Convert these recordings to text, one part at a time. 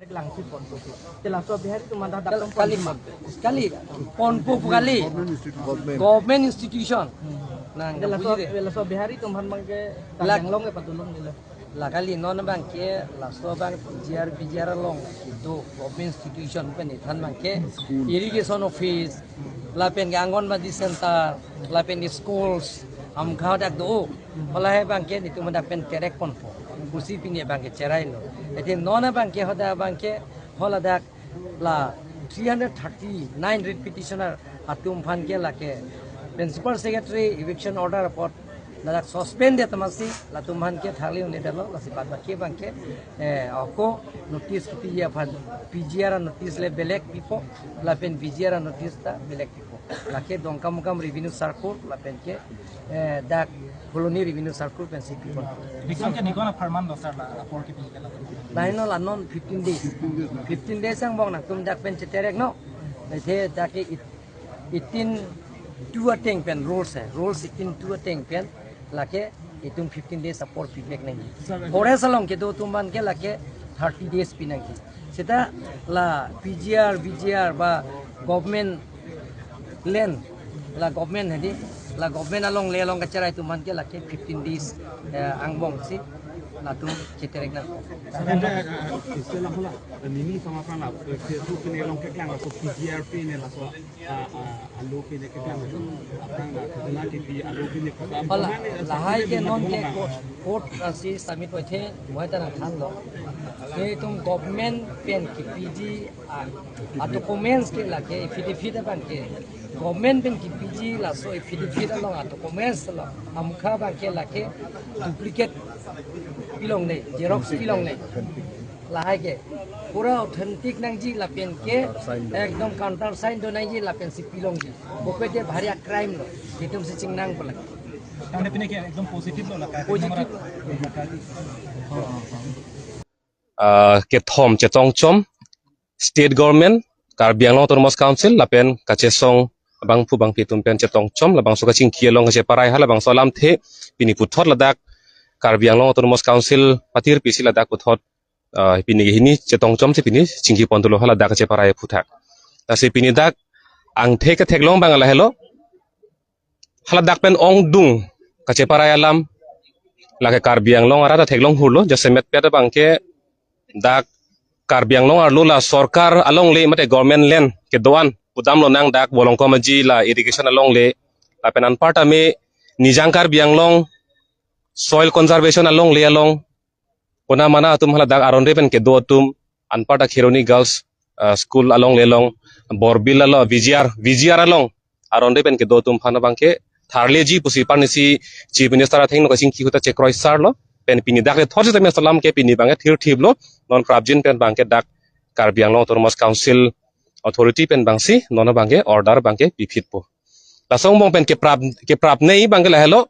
Langsung ponpo. Telah so bihari tu mandah dapat sekali ponpo kali government institution nang telah so bihari tu man mangke langlong ke patulong nila. La kali non bang ke la so bang bijar long itu government institution pen than bang ke irrigation office la pen gangon badi center la pen schools am khao dak do ola he bang ke itu mandak pen terek ponpo kursi pini bang ke cerai lo ete non bang ke hoda bang ke hola dak la 339 writ petitioner atum phan ke la ke principal secretary eviction order report ladak suspend ya tamasi la tumhan ke thali ne dalo la sipat bakki bang ke ako notice kiti ya phan PGR notice le belek pipo la pen PGR notice ta belek pipo la ke dongkam mukam revenue circle la pen ke dak colony revenue circle pen si pipo Dikon ke nikona farman do sar la rapor ke pi la laino la non 15 days ang bong na tum dak pen cheterek no the dak 18 two ateng pen rules hai rules 18 two ateng pen lake itum 15 days support feedback nahi ore salong ke do tumban ke lake 30 days pinagi seta la PGR VGR ba government land la government hedi la government along le along kachara tumban ke lake 15 days angbong si la tum cheterek na istilah pula nini sama kan la Facebook ni long ke klang la so PGR ni la so alu ke ke klang apang la khana ke pi alu ke ke pala lahai ke non ke court asi submit hoithe moi ta than lo ke tum government pen ki PG a documents ke la ke affidavit ban ke government pen ki PG la so affidavit lo a documents lo amkha ban ke la ke duplicate pilong nei xerox pilong nei lahai ke pura authentic nang ji la pen ke ekdom counter sign do nang ji la pen si pilong ji bokete bhari crime lo hitum si chingnang pala tamne pine ke ekdom positive lo la ka positive ke thom che tong chom state government Karbi Anglong Autonomous Council lapen kachesong bang pu bang pitum pen che tong chom labang so kaching kielong che parai hala bang solam the pini puthot ladak Karbi Anglong Autonomous Council patir pisi ladak puthot pini hini che tong chom che pini chingki pontulo hala dak che parai puthak ta se pini dak ang the ka theklong bang la hello hala dak pen ong dung kache parai alam la ke Karbi Anglong ara ta theklong hulo jasemet pe bang ke dak Karbi Anglong arlo la sarkar along le mate government land ke doan pudam lo nang dak bolong komaji la irrigation along le la penan part ame nijang Karbi Anglong soil conservation along le along kona mana tum hala dak aron repen ke do tum anpata khironi girls school along le long borbil alo VGR along aron repen ke do tum phana bangke tharle ji pusi parnisi chief minister athing no kasing ki huta chekroi sar lo pen pini dak le thorje me salam ke pini bange thir thib lo non krabjin pen bangke dak Karbi Anglong Autonomous Council authority pen bangsi non bangke order bangke pipit po la song bong pen ke prap nei bangke la hello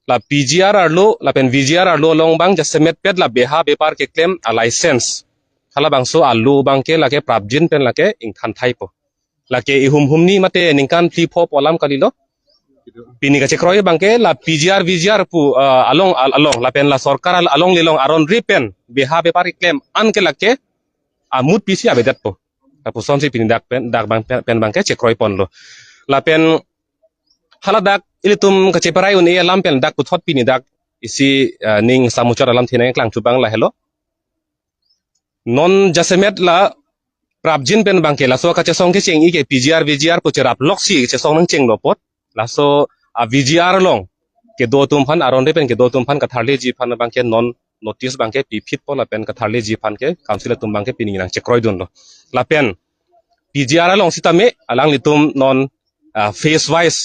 la PGR arlo la pen VGR arlo long bang jasemet pet la beha bepar ke claim a license hala bangso alu bangke la ke prabjin pen la ke ingthan thai po la ke ihum ni mate ningkan pli pho polam kalilo pini ka chekroi bangke la PGR VGR pu along la pen la sarkar along lelong aron ripen beha bepar claim an ke la ke amut pisi abedat po tapu sonsi pini dak bang pen bangke chekroi pon lo la pen hala dak ilitum kaceparai uni alam pen dak puthot pini dak isi ning samuchar alam thina klang chubang la hello non jasemet la prabjin pen bangke la so ka chesong ke cheng ike PGR VGR pu cherap loksi chesong nang cheng lopot la so a VGR long ke do tum phan aron pen ke do tum phan ka tharle ji phan bangke non notice bangke pipit po la pen ka tharle ji phan ke council tum bangke pini nang chekroi dun lo la pen PGR long sitame alang litum non phase wise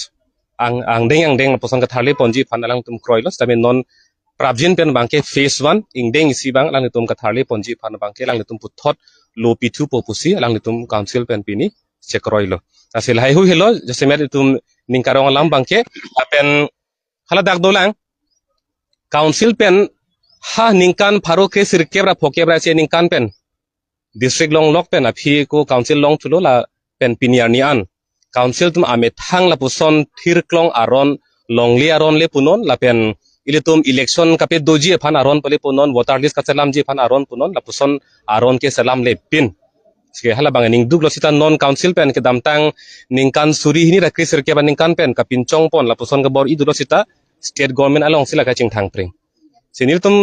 ang deng posan ka tharle ponji phan alang tum kroilos tame non prabjin pen bangke phase 1 ingdeng isi bang alang tum ka tharle ponji phan bangke alang tum puthot lo pitu popusi alang tum council pen pini chekroilo asil hai hu hello jasemet tum ningkarong alam bangke apen hala dak dolang council pen ha ningkan pharo ke sirkebra phokebra che ningkan pen district long lok pen aphi ko council long chulo la pen piniar ni an council tum ame thang la puson thir klong aron longli aron le punon la pen ilitum election kapit doji phan aron pali punon voter list kachalam ji phan aron punon lapuson aron ke salam le pin ske hala bang ning duglo sita non council pen ke damtang ningkan suri hini ra krisir ke baningkan pen kapin chong pon lapuson ke bor idulo sita state government along sila ka ching thang pring sinil tum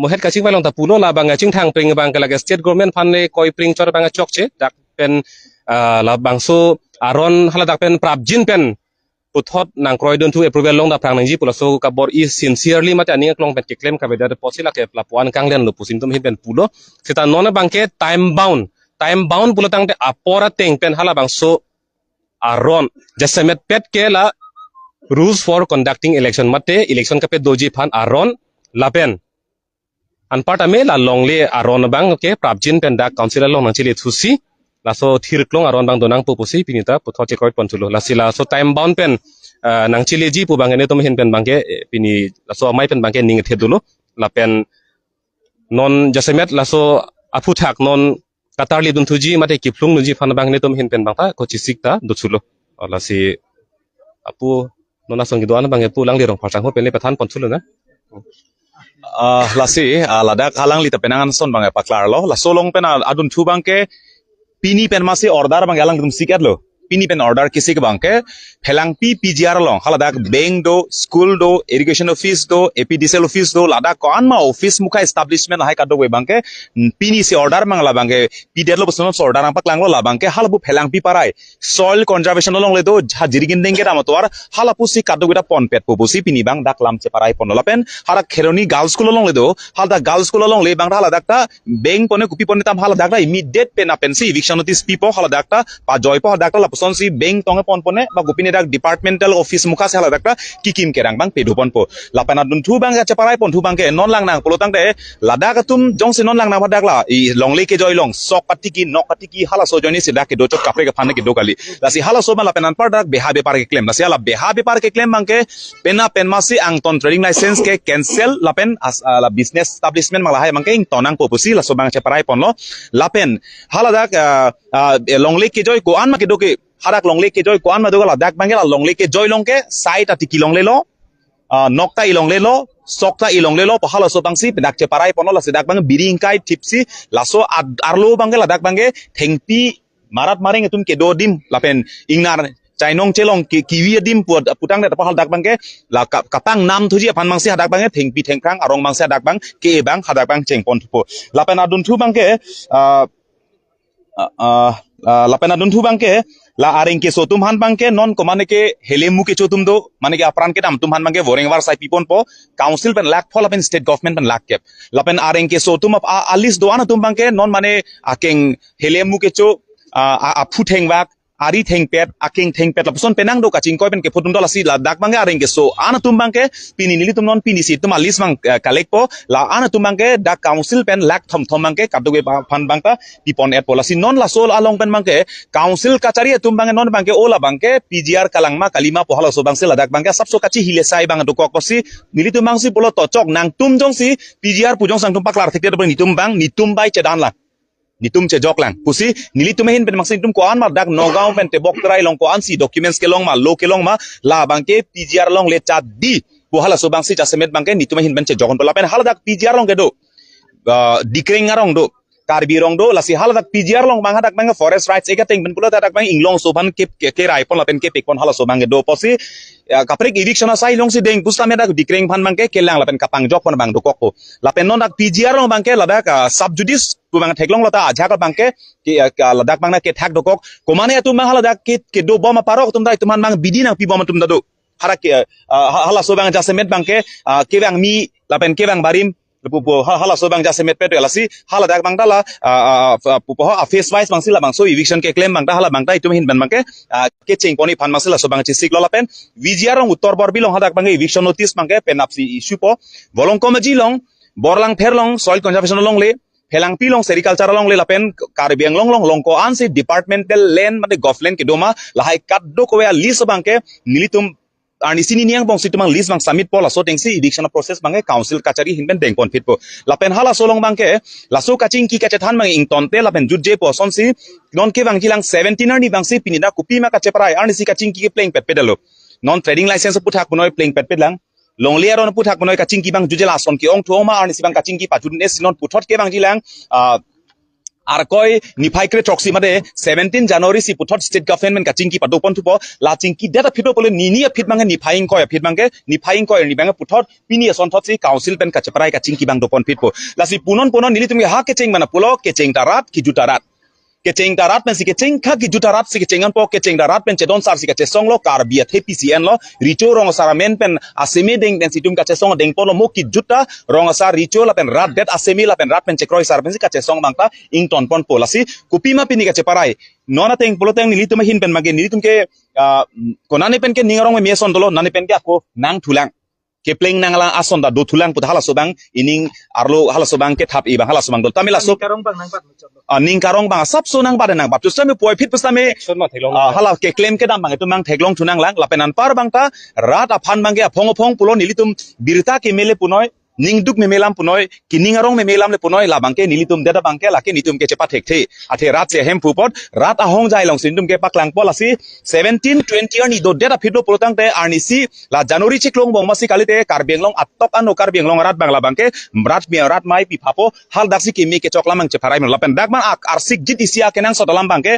mohet ka ching balong ta pulo la bang ching thang pring bang ka state government phan le koi pring chor bang chok che dak pen la bang so aron hala dak pen prabjin pen puthot nang kroi don tu approval long da prang nang ji pulaso ka bor is sincerely mate ani klong pen ke claim ka beda posila ke plapuan kanglen lo pusim tum hin pen pulo sita non bang ke time bound pulatang te apora teng pen hala bang so aron jasemet pet ke la rules for conducting election mate election ka pe doji phan aron lapen an part ame la longle aron bang ke prabjin pen da councilor long nang chili thusi la so thir klong aron bang donang pupusi pinita putho che koi ponchulo la sila so time bound pen nang chili ji pu bang ne tom hin pen bang ke pini la so mai pen bang ke ning thedulo la pen non jasemet la so apu thak non katarli dun thuji mate kiplung nuji phan bang ne tom hin pen bang ta ko chisik ta duchulo la si apu nona songi doan bang e pulang dirong phasang ho pele pathan ponchulo na lasi ladak halang li tapenangan son bang paklar lo la solong pen adun thu bang ke pini pen masi order bang alang dum sikat lo pini pen order kisi ke bang ke phelang pi pgr long haladak bank do school do irrigation office do apdcl office do ladak kon ma office mukha establishment hai kado we bang ke pini si order mang la bang ke pdl lo boson order ang paklang lo la bang ke halabu phelang pi parai soil conservation long le do jirigin denge ram to ar halapu si kado gita pon pet pusi pini bang dak lam che parai pon la pen hara kheroni girls school long le do halda girls school long le bang haladak ta bank pone kupi pon tam haladak ta immediate pen apen si eviction notice pipo haladak ta pa joy po haladak ta son si bank tonge pon pone ba gupine dak departmental office mukha se hala dakta kikim kerang bang pedu pon po lapana dun thu bang cha parai pon thu bang ke non lang nang polotang de ladak tum jong se non lang nang badak la i longle ke joy long sok pati ki nok pati ki hala so joni se dak ke do chok kapre ke phane ke do kali la si hala so ma lapenan par dak beha be par ke claim la si hala beha be par ke claim bang ke pena pen ma si ang ton trading license ke cancel lapen as la business establishment ma la hai mang ke ing tonang po pusi la so bang cha parai pon lo lapen hala dak longle ke joy ko an ma ke do ke harak longle ke joy koan ma dogala dak bangela longle ke joy long ke site atiki longle lo nokta i longle lo sokta i longle lo pahala so bangsi dak che parai pono la sedak bang biring kai tipsi laso arlo bangela dak bange thengpi marat mareng tum ke do dim lapen ingnar chainong chelong kiwi dim putang de pahal dak bangke la kapang nam thuji phan mangsi hadak bange thengpi thengkrang arong mangsi hadak bang ke bang hadak bang chengpon thupo lapen adun thu bangke lapena dun thu bangke la areng ke sotum han bangke non ko mane ke helemu ke chotum do mane ke apran ke tam tum han bangke voring war sai pipon po council pen lak phol pen state government pen lak kep lapen areng ke sotum ap alis do ana tum bangke non mane akeng helemu ke cho aphu theng wak ari theng pet aking theng pet lapson penang do kaching koi pen ke photum do la si la dak bangke areng ke so ana tum bangke pini nili tum non pini si tum alis bang kalek po la ana tum bangke dak council pen lak thom bangke kapdoge phan bangta pipon et polasi non la sol along pen bangke council kachari tum bange non bangke ola bangke pgr kalangma kalima pohala so bangse ladak bangke sabso kachi hile sai bang do kokosi nili tum bangsi polo tochok nang tum jong si pgr pujong sang tum paklar thekte do nitum bang nitum bai chedan la nitum che jok lang pusi nili tumehin pen maksin tum ko an ma dak nogao pen te bok trai long ko an si documents ke long ma lo ke long ma la bangke pgr long le chat di pohala so bangsi chasemet bangke nitumehin pen che jokon pola pen hala dak pgr long ke do dikring arong do karbi rong do lasi hala dak pgr long bang hadak bang forest rights eka teng ben pula dak bang inglong so ban ke rai pon la pen ke pekon hala so bang do posi kapre eviction sai long si deng pusta me dak dikring phan bang ke kelang la pen kapang jok pon bang do kokko la pen non dak pgr long bang ke la dak sub judice tu bang theklong lata aja ka bang ke la dak bang na ke thak do kok komane tu bang hala dak ke do bom parok tum dai tuman bang bidina pi bom tum da do hara ke hala so bang jasemet bang ke bang mi la pen ke bang barim pupo hala so bang jasemet peto lasi hala dak bang dala pupo face wise bang sila bang so eviction ke claim bang da hala bang dai tum hin ban bang ke ching poni phan masila so bang chi sik lola pen vgr ong uttor bor bilong hadak bang eviction notice bang ke pen apsi issue po bolong komaji long borlang pherlong soil conservation long le phelang pilong sericulture long le lapen karbiang long ko an si departmental land mate government ke doma lahai kat do ko ya list bang ke nilitum ani sini niang bong situmang list bang submit po la so tengsi eviction process bang council kachari hinben deng pon fit po lapen hala solong bang ke la so kaching ki kachethan mang ing tonte lapen juje po son si non ke bang kilang 17 ni bang si pinida kupi ma kache parai ani si kaching ki playing pet pedalo non trading license putha kunoi playing pet pedlang longle aron puthak monoi kaching ki bang jujela son ki ong thoma arni sibang kaching ki patun esinon puthot ke bang jilang আর কয় নিফাইক্রে ট্রক্সি মাদে 17 জানুয়ারি C পুথত state government কা চিংকি পাদো পন্থুপ লা Chinki data ফিটো বলে নিনি fit মাঙ্গে নিফাইং কয় নিবাঙ্গে পুথত পিনি আসন থসি council pen কা চপরাই কা চিংকি বাং দোপন ফিটপো লাসি পুনন নিলি তুমি হা কেচেং মানা পুলো কেচেং তারাত কি জুতারাত keceng darat pen si keceng kha ki juta rat si keceng an po keceng darat pen cedon sar si ka cesong lo kar bia the PCN lo richo rong sar men pen asemi deng den situm ka cesong deng polo mo ki juta rong sar richo la pen rat det asemi la pen rat pen cekroi sar pen si ka cesong bangta ing ton pon polasi kupi ma pini ka ceparai nona teng polo teng nili tum hin pen mage nili tum ke konani pen ke ningarong me meson dolo nani pen ke ako nang thulang Kepling nang lang ason da do tulang put hala sobang ining arlo hala sobang ke thap ibang hala sobang dol tamila sob karong bang nang pat ning karong bang sap so nang bad nang bap tu same poi fit pasame hala ke claim ke dam bang tu mang theklong thunang lang lapenan par bang ta rat aphan bang ke phong pulo nilitum birta ke mele punoi ning duk memelam punoi kining arong memelam le punoi labang ke nilitum deda bang ke lake nitum ke chepa thekte athe rat se hem pupot rat ahong jai long sindum ke paklang polasi 17 20 ani do deda phito protang te arnisi la january chiklong bong masi kalite karbenglong atok ano karbenglong rat bang labang ke rat mai pi phapo hal daksi ke me ke choklamang che pharai lapen dakman arsik jit isia kenang sotalam bang ke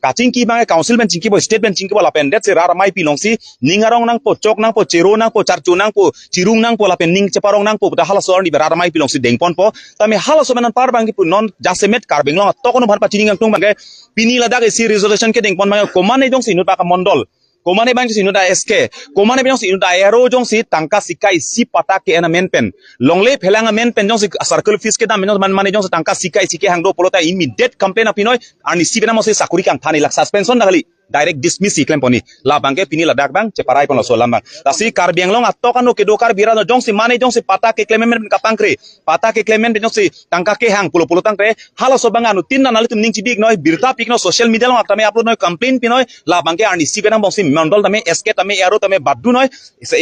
kacing ki bang council ben cingki bo state ben cingki bo lapen det se rara mai pilong si ningarong nang po chok nang po chero nang po charchu nang po chirung nang po lapen ning cheparong nang po ta hala sor ni rara mai pilong si dengpon po tami hala so menan par bang ki pu non jasemet karbeng long to kono bhan pa chining ang tung bang pini ladak si resolution ke dengpon bang komane jong si nut pa ka mondol komane bang si nut SK komane bang si nut aero jong si tangka sikai si pata ke ena men pen longle phelanga men pen jong si circle fees ke dam men man jong si tangka sikai sike hangdo polota immediate complaint apinoi ani si bena mo se sakuri kang thani lak suspension dali direct dismiss claim poni la bangke pini ladak bang ceparai pon so lambang tasi karbiang long atokano ke dokar birano jong si mane jong si pata ke claim men kapangkre pata ke claim men jong si tangka ke hang pulo tangkre hala so banganu tin nali tum ning chibik noi birta pikno social media long atame upload noi complaint pinoi la bangke ani si bena bong si mandol tame SK tame aro tame baddu noi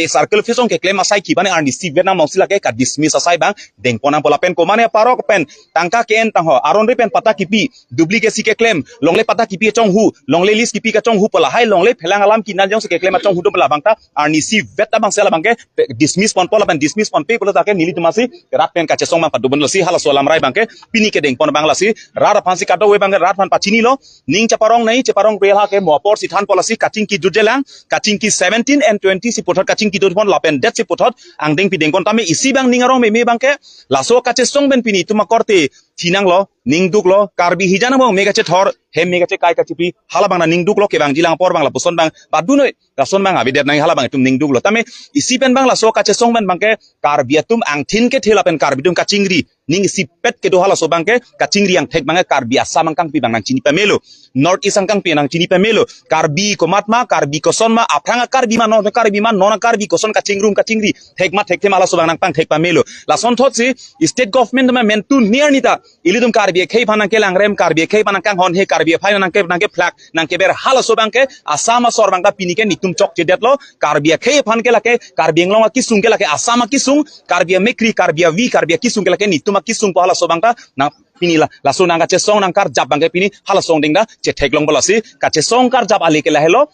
e circle fees on ke claim asai ki bane ani si bena bong si lake ka dismiss asai bang deng pona pola pen ko mane parok pen tangka ke en tang ho aron re pen pata kipi duplicate si ke claim longle pata kipi chong hu longle list kipi chong hu pala hai longle phelang alam kinan jong se ke claim chong hu do pala bangta arni si veta bang sela bangke dismiss pon pola ban dismiss pon pe pola take nili tumasi rat pen ka chesong bang padubon si hala solam rai bangke pini ke deng pon bangla si rar phansi kato we bang rat phan pachini lo ning chaparong nei chaparong pelha ke mopor si than pola si kaching ki jujelang kaching ki 17 and 20 si pothot kaching ki dot pon lapen det si pothot ang deng pi deng pon tame isi bang ningarong me bangke laso ka chesong ben pini tuma korte tinang lo ningduk lo karbi hijana bang mega che thor hem mega che kai ka chipi hala bang na ningduk lo ke bang jilang por bang la puson bang badu noi rason bang abi det nang hala bang tum ningduk lo tame isi pen bang la so ka che song ben bang ke karbi tum ang thin ke thela pen karbi tum ka chingri ning si pet ke do hala so bang ke ka chingri ang thek bang karbi asa mang kang pi bang nang chini pamelo north east ang kang pi nang chini pamelo karbi komatma karbi koson ma apranga karbi ma non karbi koson ka chingrum ka chingri thek ma thek thema la so bang nang pang thek pamelo la son thot si state government ma men tu near nita ilidum karbi khei phanang ke langrem karbi khei phanang kang hon he karbi phai nang ke flak nang ke ber hala so bang ke asama sor bang ka pini ke nitum chok che det lo karbi khei phan ke lake karbi nglong ki sung ke lake asama ki sung karbi mekri karbi vi karbi ki sung ke lake nitum ki sung hala so bang ta na pini la so nang ka che song nang kar jab bang ke pini hala song ding da che theklong bola si ka che song kar jab ali ke la helo